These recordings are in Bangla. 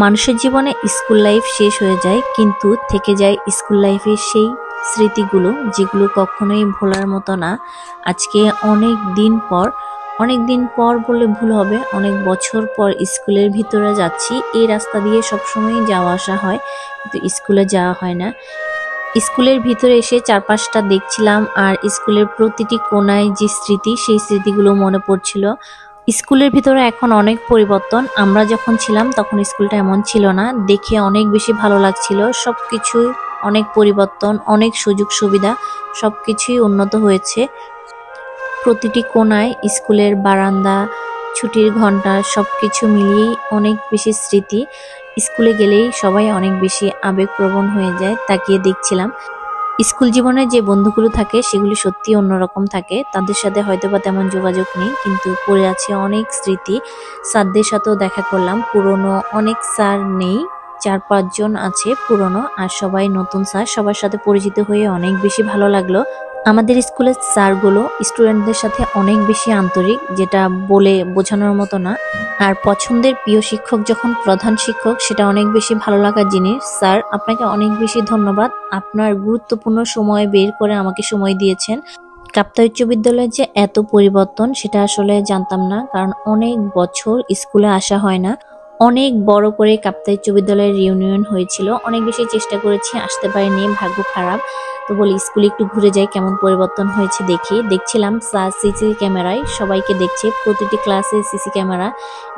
মানুষের জীবনে স্কুল লাইফ শেষ হয়ে যায়, কিন্তু থেকে যায় স্কুল লাইফের সেই স্মৃতিগুলো যেগুলো কখনোই ভোলার মতো না। আজকে অনেক দিন পর বললে ভুল হবে, অনেক বছর পর স্কুলের ভিতরে যাচ্ছি। এই রাস্তা দিয়ে সবসময় যাওয়া আসা হয়, কিন্তু স্কুলে যাওয়া হয় না। স্কুলের ভিতরে এসে চারপাশটা দেখছিলাম, আর স্কুলের প্রতিটি কোণায় যে স্মৃতি, সেই স্মৃতিগুলো মনে পড়ছিল। স্কুলের ভিতরে এখন অনেক পরিবর্তন। আমরা যখন ছিলাম তখন স্কুলটা এমন ছিল না, দেখে অনেক বেশি ভালো লাগছিল। সবকিছুই অনেক পরিবর্তন, অনেক সুযোগ সুবিধা, সবকিছুই উন্নত হয়েছে। প্রতিটি কোণায় স্কুলের বারান্দা, ছুটির ঘন্টা, সবকিছু মিলিয়েই অনেক বেশি স্মৃতি। স্কুলে গেলেই সবাই অনেক বেশি আবেগপ্রবণ হয়ে যায়। তাকিয়ে দেখছিলাম স্কুল জীবনে যে বন্ধুগুলো থাকে সেগুলি সত্যি অন্যরকম থাকে। তাদের সাথে হয়তোবা তেমন যোগাযোগ নেই, কিন্তু পড়ে আছে অনেক স্মৃতি। স্যারদের সাথেও দেখা করলাম। পুরনো অনেক স্যার নেই, 4-5 জন আছে পুরনো, আর সবাই নতুন স্যার। সবার সাথে পরিচিত হয়ে অনেক বেশি ভালো লাগলো। আমাদের স্কুলের স্যারগুলো স্টুডেন্টদের সাথে অনেক বেশি আন্তরিক, যেটা বলে বোঝানোর মতো না। আর পছন্দের প্রিয় শিক্ষক যখন প্রধান শিক্ষক, সেটা অনেক বেশি ভালো লাগার জিনিস। স্যার, আপনাকে অনেক বেশি ধন্যবাদ। আপনার গুরুত্বপূর্ণ সময় বের করে আমাকে সময় দিয়েছেন। কাপ্তাই উচ্চ বিদ্যালয়ের যে এত পরিবর্তন, সেটা আসলে জানতাম না, কারণ অনেক বছর স্কুলে আসা হয় না। অনেক বড় করে কাপ্তাই উচ্চ বিদ্যালয়ের রিউনিয়ন হয়েছিল, অনেক বেশি চেষ্টা করেছি, আসতে পারিনি, ভাগ্য খারাপ। তো বলি স্কুলে একটু ঘুরে যাই, কেমন পরিবর্তন হয়েছে দেখি। দেখছিলাম স্যার সিসি ক্যামেরায় সবাইকে দেখছে, প্রতিটি ক্লাসে সিসি ক্যামেরা।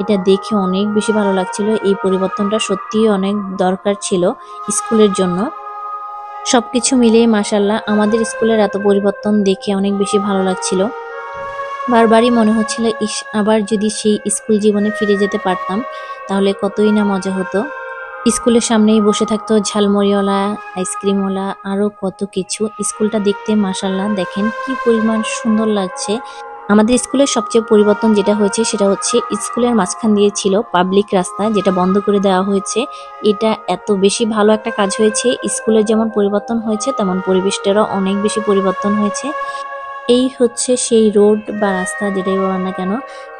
এটা দেখে অনেক বেশি ভালো লাগছিল। এই পরিবর্তনটা সত্যিই অনেক দরকার ছিল স্কুলের জন্য। সবকিছু মিলিয়ে মাশাআল্লাহ আমাদের স্কুলের এত পরিবর্তন দেখে অনেক বেশি ভালো লাগছিল। বারবারই মনে হচ্ছিল, ইস, আবার যদি সেই স্কুল জীবনে ফিরে যেতে পারতাম তাহলে কতই না মজা হতো। স্কুলের সামনেই বসে থাকতো ঝালমুড়িওয়ালা, আইসক্রিমওয়ালা, আরো কত কিছু। স্কুলটা দেখতে মাশাআল্লাহ দেখেন কি পরিমাণ সুন্দর লাগছে। আমাদের স্কুলের সবচেয়ে পরিবর্তন যেটা হয়েছে সেটা হচ্ছে স্কুলের মাঝখান দিয়ে ছিল পাবলিক রাস্তা, যেটা বন্ধ করে দেওয়া হয়েছে। এটা এত বেশি ভালো একটা কাজ হয়েছে। স্কুলের যেমন পরিবর্তন হয়েছে, তেমন পরিবেশটারও অনেক বেশি পরিবর্তন হয়েছে। এই হচ্ছে সেই রোড বা রাস্তা, যেটাই বলেন না কেন,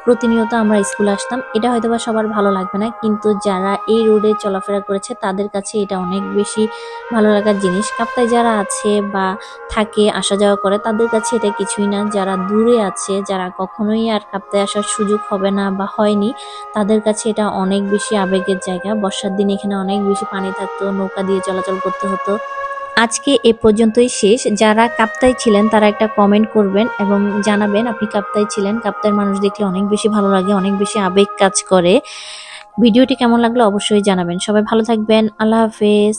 প্রতিনিয়ত আমরা স্কুলে আসতাম। এটা হয়তো বা সবার ভালো লাগবে না, কিন্তু যারা এই রোডে চলাফেরা করেছে তাদের কাছে এটা অনেক বেশি ভালো লাগার জিনিস। কাপ্তায় যারা আছে বা থাকে, আসা যাওয়া করে, তাদের কাছে এটা কিছুই না। যারা দূরে আছে, যারা কখনোই আর কাপ্তায় আসার সুযোগ হবে না বা হয়নি, তাদের কাছে এটা অনেক বেশি আবেগের জায়গা। বর্ষার দিন এখানে অনেক বেশি পানি থাকতো, নৌকা দিয়ে চলাচল করতে হতো। আজকে এ পর্যন্তই শেষ। যারা কাপ্তাই ছিলেন তারা একটা কমেন্ট করবেন এবং জানাবেন আপনি কাপ্তাই ছিলেন। কাপ্তাইয়ের মানুষ দেখলে অনেক বেশি ভালো লাগে, অনেক বেশি আবেগ কাজ করে। ভিডিওটি কেমন লাগলো অবশ্যই জানাবেন। সবাই ভালো থাকবেন। আল্লাহ হাফেজ।